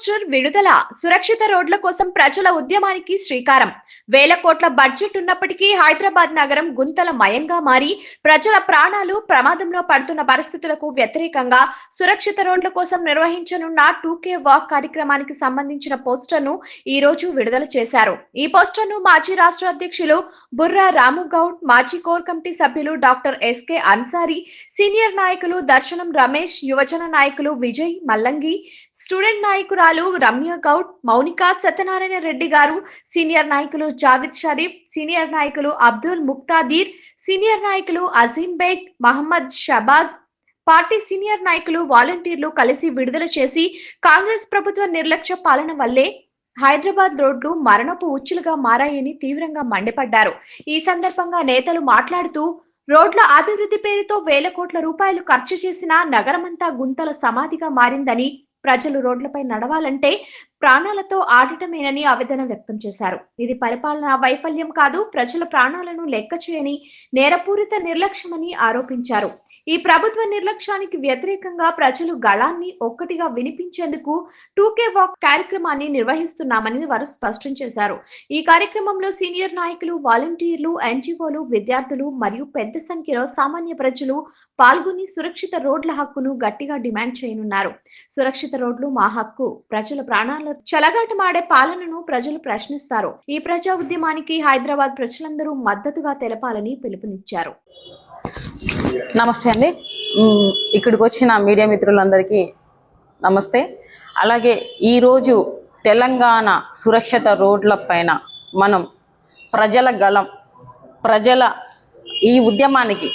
Poster విడుదల సురక్షిత రోడ్ల కోసం ప్రజల ఉద్యమానికి శ్రీకారం. వేల కోట్ల బడ్జెట్ ఉన్నప్పటికీ హైదరాబాద్ నగరం గుంతల మయంగా మారి ప్రజల ప్రాణాలు ప్రమాదంలో పడుతున్న పరిస్థితులకు వ్యతిరేకంగా సురక్షిత రోడ్ల కోసం నిర్వహించనున్న 2K వాక్ కార్యక్రమానికి సంబంధించిన పోస్టర్ ను ఈ రోజు విడుదల చేశారు. ఈ పోస్టర్ ను మాజీ రాష్ట్ర అధ్యక్షులు బుర్రా రాముగౌడ్, మాజీ కోర్ కమిటీ సభ్యులు డాక్టర్ ఎస్కే అన్సారీ, సీనియర్ నాయకులు దర్శనం రమేష్, యువజన నాయకులు విజయ్ మల్లంగి, స్టూడెంట్ నాయకురాలు రమ్య గౌడ్, మౌనిక సత్యనారాయణ రెడ్డి గారు, సీనియర్ నాయకులు జావిద్ షరీఫ్, సీనియర్ నాయకులు అబ్దుల్ ముక్తాదీర్, సీనియర్ నాయకులు అజీం బేగ్, మహమ్మద్ షబాజ్, పార్టీ సీనియర్ నాయకులు, వాలంటీర్లు కలిసి విడుదల చేసి కాంగ్రెస్ ప్రభుత్వ నిర్లక్ష్య పాలన వల్లే హైదరాబాద్ రోడ్లు మరణపు ఉచ్చులుగా మారాయని తీవ్రంగా మండిపడ్డారు. ఈ సందర్భంగా నేతలు మాట్లాడుతూ రోడ్ల అభివృద్ధి పేరుతో వేల కోట్ల రూపాయలు ఖర్చు చేసిన నగరమంతా గుంతల సమాధిగా మారిందని, ప్రజలు రోడ్లపై నడవాలంటే ప్రాణాలతో ఆడటమేనని ఆవేదన వ్యక్తం చేశారు. ఇది పరిపాలనా వైఫల్యం కాదు, ప్రజల ప్రాణాలను లెక్క చేయని నేరపూరిత నిర్లక్ష్యమని ఆరోపించారు. ఈ ప్రభుత్వ నిర్లక్ష్యానికి వ్యతిరేకంగా ప్రజలు గళాన్ని ఒక్కటిగా వినిపించేందుకు 2K వాక్ కార్యక్రమాన్ని నిర్వహిస్తున్నామని వారు స్పష్టం చేశారు. ఈ కార్యక్రమంలో సీనియర్ నాయకులు, వాలంటీర్లు, ఎన్జీఓలు, విద్యార్థులు మరియు పెద్ద సంఖ్యలో సామాన్య ప్రజలు పాల్గొని సురక్షిత రోడ్ల హక్కును గట్టిగా డిమాండ్ చేయనున్నారు. సురక్షిత రోడ్లు మా హక్కు, ప్రజల ప్రాణాల చెలగాటమాడే పాలనను ప్రజలు ప్రశ్నిస్తారు. ఈ ప్రజా ఉద్యమానికి హైదరాబాద్ ప్రజలందరూ మద్దతుగా తెలపాలని పిలుపునిచ్చారు. నమస్తే అండి. ఇక్కడికి వచ్చిన మీడియా మిత్రులందరికీ నమస్తే. అలాగే ఈరోజు తెలంగాణ సురక్షిత రోడ్ల పైన మనం ప్రజల గళం, ప్రజల ఈ ఉద్యమానికి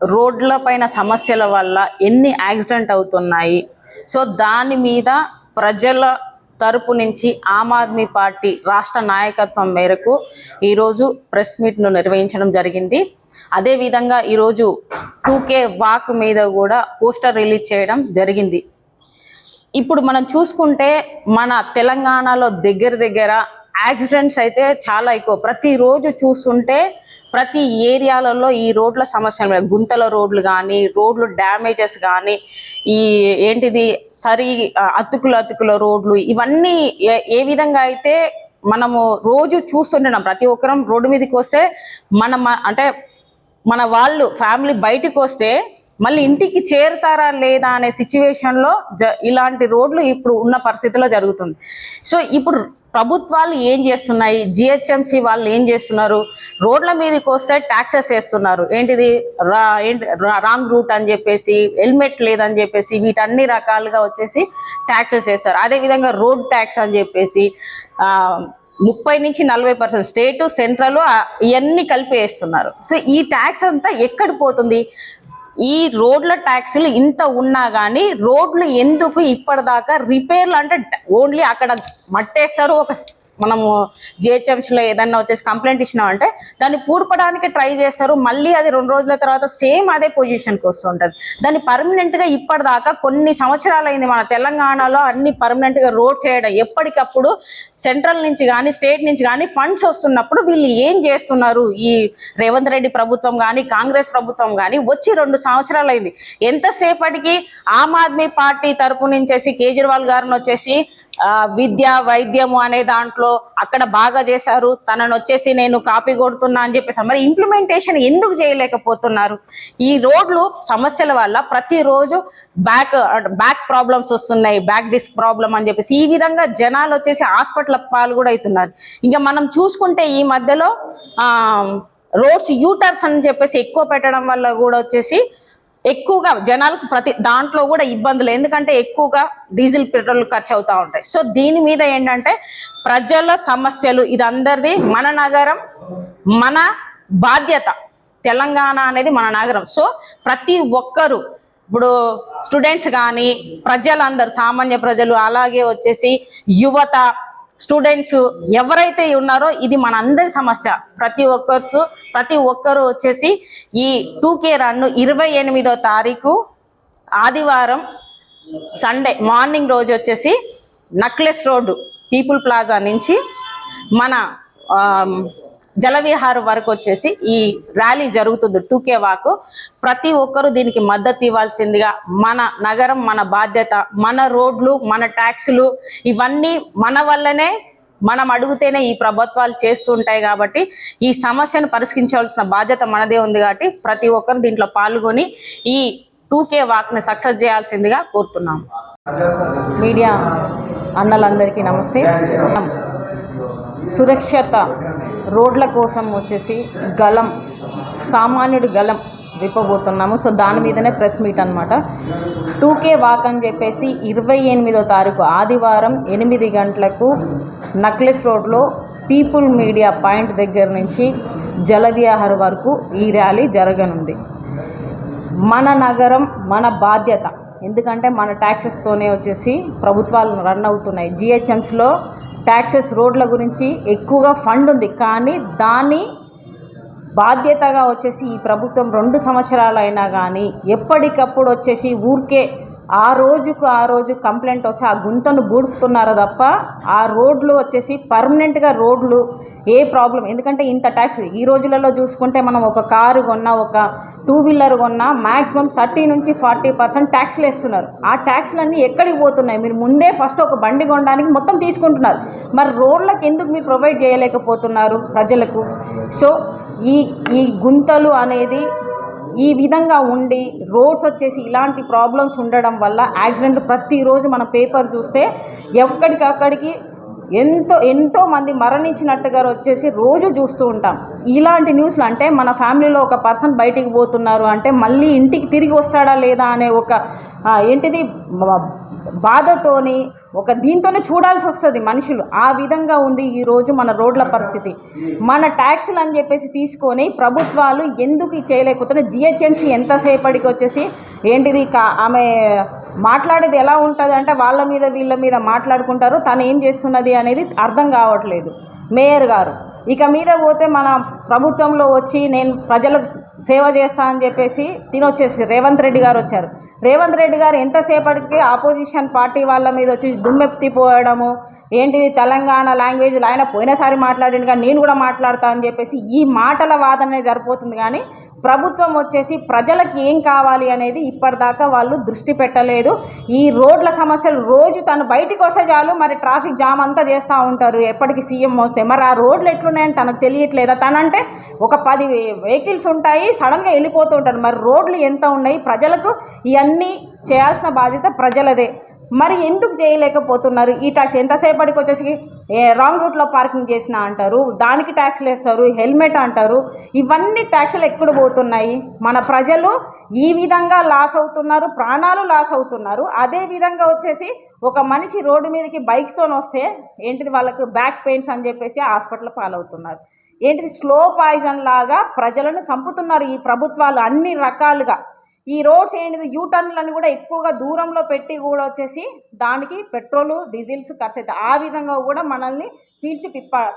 రోడ్ల పైన సమస్యల వల్ల ఎన్ని యాక్సిడెంట్ అవుతున్నాయి, సో దాని మీద ప్రజల తరపు నుంచి ఆమ్ ఆద్మీ పార్టీ రాష్ట్ర నాయకత్వం మేరకు ఈరోజు ప్రెస్ మీట్ను నిర్వహించడం జరిగింది. అదేవిధంగా ఈరోజు 2K వాక్ మీద కూడా పోస్టర్ రిలీజ్ చేయడం జరిగింది. ఇప్పుడు మనం చూసుకుంటే మన తెలంగాణలో దగ్గర యాక్సిడెంట్స్ అయితే చాలా ఎక్కువ. ప్రతిరోజు చూస్తుంటే ప్రతి ఏరియాలలో ఈ రోడ్ల సమస్యలు, గుంతల రోడ్లు కానీ, రోడ్లు డ్యామేజెస్ కానీ, ఈ ఏంటిది అతుకుల రోడ్లు, ఇవన్నీ ఏ విధంగా అయితే మనము రోజు చూస్తుంటున్నాం. ప్రతి ఒక్కరం రోడ్డు మీదకి వస్తే మన వాళ్ళు ఫ్యామిలీ బయటకు వస్తే మళ్ళీ ఇంటికి చేరుతారా లేదా అనే సిచ్యువేషన్లో ఇలాంటి రోడ్లు ఇప్పుడు ఉన్న పరిస్థితిలో జరుగుతుంది. సో ఇప్పుడు ప్రభుత్వాలు ఏం చేస్తున్నాయి, జిహెచ్ఎంసీ వాళ్ళు ఏం చేస్తున్నారు, రోడ్ల మీదకి వస్తే ట్యాక్సెస్ వేస్తున్నారు. ఏంటిది రాంగ్ రూట్ అని చెప్పేసి, హెల్మెట్ లేదని చెప్పేసి, వీటన్ని రకాలుగా వచ్చేసి ట్యాక్సెస్ వేస్తారు. అదేవిధంగా రోడ్ ట్యాక్స్ అని చెప్పేసి 30 నుంచి 40% స్టేటు, సెంట్రల్ ఇవన్నీ కలిపి వేస్తున్నారు. సో ఈ ట్యాక్స్ అంతా ఎక్కడ పోతుంది? ఈ రోడ్ల ట్యాక్సులు ఇంత ఉన్నా కానీ రోడ్లు ఎందుకు ఇప్పటిదాకా రిపేర్లు అంటే ఓన్లీ అక్కడ మట్టేస్తారు, మనము జిహెచ్ఎంసీలో ఏదన్నా వచ్చేసి కంప్లైంట్ ఇచ్చినామంటే దాన్ని పూడ్పడానికి ట్రై చేస్తారు. మళ్ళీ అది 2 రోజుల తర్వాత సేమ్ అదే పొజిషన్కి వస్తుంటుంది. దాన్ని పర్మనెంట్గా ఇప్పటిదాకా కొన్ని సంవత్సరాలైంది మన తెలంగాణలో అన్ని పర్మనెంట్గా రోడ్ చేయడం. ఎప్పటికప్పుడు సెంట్రల్ నుంచి కానీ, స్టేట్ నుంచి కానీ ఫండ్స్ వస్తున్నప్పుడు వీళ్ళు ఏం చేస్తున్నారు? ఈ రేవంత్ రెడ్డి ప్రభుత్వం కానీ, కాంగ్రెస్ ప్రభుత్వం కానీ వచ్చి 2 సంవత్సరాలు అయింది. ఎంతసేపటికి ఆమ్ ఆద్మీ పార్టీ తరపు నుంచేసి కేజ్రీవాల్ గారిని వచ్చేసి విద్య, వైద్యము అనే దాంట్లో అక్కడ బాగా చేశారు, తనను వచ్చేసి నేను కాపీ కొడుతున్నా అని చెప్పేసి మరి ఇంప్లిమెంటేషన్ ఎందుకు చేయలేకపోతున్నారు? ఈ రోడ్లు సమస్యల వల్ల ప్రతిరోజు బ్యాక్ ప్రాబ్లమ్స్ వస్తున్నాయి, బ్యాక్ డిస్క్ ప్రాబ్లం అని చెప్పేసి ఈ విధంగా జనాలు వచ్చేసి హాస్పిటల్ పాలు కూడా అవుతున్నారు. ఇంకా మనం చూసుకుంటే ఈ మధ్యలో రోడ్స్ యూటర్స్ అని చెప్పేసి ఎక్కువ పెట్టడం వల్ల కూడా వచ్చేసి ఎక్కువగా జనాలకు ప్రతి దాంట్లో కూడా ఇబ్బందులు, ఎందుకంటే ఎక్కువగా డీజిల్, పెట్రోల్ ఖర్చు అవుతూ ఉంటాయి. సో దీని మీద ఏంటంటే ప్రజల సమస్యలు, ఇది అందరిది, మన నగరం మన బాధ్యత, తెలంగాణ అనేది మన నగరం. సో ప్రతి ఒక్కరు ఇప్పుడు స్టూడెంట్స్ కానీ, ప్రజలందరూ, సామాన్య ప్రజలు, అలాగే వచ్చేసి యువత, స్టూడెంట్స్ ఎవరైతే ఉన్నారో ఇది మన అందరి సమస్య. ప్రతి ఒక్కరు వచ్చేసి ఈ 2K రన్ను 28వ తారీఖు ఆదివారం సండే మార్నింగ్ రోజు వచ్చేసి నక్లెస్ రోడ్డు పీపుల్ ప్లాజా నుంచి మన జలవిహార్ వరకు వచ్చేసి ఈ ర్యాలీ జరుగుతుంది 2K వాక్. ప్రతి ఒక్కరూ దీనికి మద్దతు ఇవ్వాల్సిందిగా, మన నగరం మన బాధ్యత, మన రోడ్లు మన ట్యాక్సులు ఇవన్నీ మన వల్లనే, మనం అడిగితేనే ఈ ప్రభుత్వాలు చేస్తుంటాయి కాబట్టి ఈ సమస్యను పరిష్కరించవలసిన బాధ్యత మనదే ఉంది. కాబట్టి ప్రతి ఒక్కరు దీంట్లో పాల్గొని ఈ 2K వాక్ని సక్సెస్ చేయాల్సిందిగా కోరుతున్నాము. మీడియా అన్నలందరికీ నమస్తే. సురక్షిత రోడ్ల కోసం వచ్చేసి గలం, సామాన్యుడి గలం విప్పబోతున్నాము. సో దాని మీదనే ప్రెస్ మీట్ అనమాట. 2K వాక్ అని చెప్పేసి 28వ తారీఖు ఆదివారం 8 గంటలకు నక్లెస్ రోడ్లో పీపుల్ మీడియా పాయింట్ దగ్గర నుంచి జలవిహార్ వరకు ఈ ర్యాలీ జరగనుంది. మన నగరం మన బాధ్యత, ఎందుకంటే మన ట్యాక్సెస్తోనే వచ్చేసి ప్రభుత్వాలు రన్ అవుతున్నాయి. జిహెచ్ఎంస్లో ట్యాక్సెస్ రోడ్ల గురించి ఎక్కువగా ఫండ్ ఉంది, కానీ దాన్ని బాధ్యతగా వచ్చేసి ఈ ప్రభుత్వం 2 సంవత్సరాలైనా కానీ ఎప్పటికప్పుడు వచ్చేసి ఊరికే ఆ రోజు కంప్లైంట్ వస్తే ఆ గుంతను బూడుపుతున్నారు తప్ప ఆ రోడ్లు వచ్చేసి పర్మనెంట్గా రోడ్లు ఏ ప్రాబ్లం. ఎందుకంటే ఇంత ట్యాక్స్ ఈ రోజులలో చూసుకుంటే మనం ఒక కారు కొన్నా, ఒక 2 వీలర్ కొన్నా మ్యాక్సిమం 30 నుంచి 40% ట్యాక్స్లు వేస్తున్నారు. ఆ ట్యాక్స్లన్నీ ఎక్కడికి పోతున్నాయి? మీరు ముందే ఫస్ట్ ఒక బండి కొనడానికి మొత్తం తీసుకుంటున్నారు. మరి రోడ్లకు ఎందుకు మీరు ప్రొవైడ్ చేయలేకపోతున్నారు ప్రజలకు? సో ఈ గుంతలు అనేది ఈ విధంగా ఉండి రోడ్స్ వచ్చేసి ఇలాంటి ప్రాబ్లమ్స్ ఉండడం వల్ల యాక్సిడెంట్ ప్రతిరోజు మన పేపర్ చూస్తే ఎక్కడికక్కడికి ఎంతో మంది మరణించినట్టుగా వచ్చేసి రోజు చూస్తూ ఉంటాం. ఇలాంటి న్యూస్లు అంటే మన ఫ్యామిలీలో ఒక పర్సన్ బయటికి పోతున్నారు అంటే మళ్ళీ ఇంటికి తిరిగి వస్తాడా లేదా అనే ఒక బాధతోని ఒక దీంతోనే చూడాల్సి వస్తుంది మనుషులు. ఆ విధంగా ఉంది ఈరోజు మన రోడ్ల పరిస్థితి. మన ట్యాక్సులు అని చెప్పేసి తీసుకొని ప్రభుత్వాలు ఎందుకు చేయలేకపోతున్నాయి? జిహెచ్ఎంసీ ఎంతసేపటికి వచ్చేసి ఆమె మాట్లాడేది ఎలా ఉంటుంది అంటే వాళ్ళ మీద వీళ్ళ మీద మాట్లాడుకుంటారు. తను ఏం చేస్తున్నది అనేది అర్థం కావట్లేదు. మేయర్ గారు ఇక మీద పోతే మన ప్రభుత్వంలో వచ్చి నేను ప్రజలకు సేవ చేస్తా అని చెప్పేసి తినొచ్చేసి రేవంత్ రెడ్డి గారు వచ్చారు. రేవంత్ రెడ్డి గారు ఎంతసేపటికి ఆపోజిషన్ పార్టీ వాళ్ళ మీద వచ్చి దుమ్మెత్తిపోవడము, తెలంగాణ లాంగ్వేజ్లో ఆయన పోయినసారి మాట్లాడింది కానీ నేను కూడా మాట్లాడతా అని చెప్పేసి ఈ మాటల వాదనే సరిపోతుంది. కానీ ప్రభుత్వం వచ్చేసి ప్రజలకు ఏం కావాలి అనేది ఇప్పటిదాకా వాళ్ళు దృష్టి పెట్టలేదు. ఈ రోడ్ల సమస్యలు రోజు తను బయటికి వస్తే చాలు మరి ట్రాఫిక్ జామ్ అంతా చేస్తూ ఉంటారు ఎప్పటికి సీఎం వస్తే. మరి ఆ రోడ్లు ఎట్లున్నాయని తనకు తెలియట్లేదా? తనంటే ఒక 10 వెహికల్స్ ఉంటాయి, సడన్గా వెళ్ళిపోతూ ఉంటారు. మరి రోడ్లు ఎంత ఉన్నాయి? ప్రజలకు ఇవన్నీ చేయాల్సిన బాధ్యత ప్రజలదే. మరి ఎందుకు చేయలేకపోతున్నారు? ఈ ట్యాక్స్ ఎంతసేపటికి వచ్చేసి రాంగ్ రూట్లో పార్కింగ్ చేసినా అంటారు, దానికి ట్యాక్స్లు వేస్తారు, హెల్మెట్ అంటారు. ఇవన్నీ ట్యాక్సులు ఎక్కడ పోతున్నాయి? మన ప్రజలు ఈ విధంగా లాస్ అవుతున్నారు, ప్రాణాలు లాస్ అవుతున్నారు. అదే విధంగా వచ్చేసి ఒక మనిషి రోడ్డు మీదకి బైక్తో వస్తే వాళ్ళకు బ్యాక్ పెయిన్స్ అని చెప్పేసి హాస్పిటల్ పాలవుతున్నారు. స్లో పాయిజన్ లాగా ప్రజలను చంపుతున్నారు ఈ ప్రభుత్వాలు అన్ని రకాలుగా. ఈ రోడ్స్ యూటర్న్లను కూడా ఎక్కువగా దూరంలో పెట్టి కూడా వచ్చేసి దానికి పెట్రోలు డీజిల్స్ ఖర్చు అవుతాయి. ఆ విధంగా కూడా మనల్ని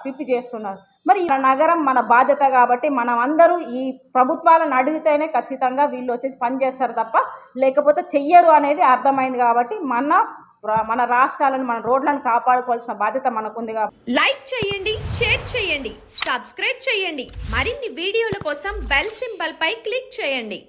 పిప్పి చేస్తున్నారు. మరి మన నగరం మన బాధ్యత కాబట్టి మనం అందరూ ఈ ప్రభుత్వాలను అడిగితేనే ఖచ్చితంగా వీళ్ళు వచ్చేసి పనిచేస్తారు తప్ప లేకపోతే చెయ్యరు అనేది అర్థమైంది. కాబట్టి మన రాష్ట్రాలను మన రోడ్లను కాపాడుకోవాల్సిన బాధ్యత మనకుంది. లైక్ చేయండి, షేర్ చేయండి, సబ్స్క్రైబ్ చేయండి. మరిన్ని వీడియోల కోసం బెల్ సింబల్ పై క్లిక్ చేయండి.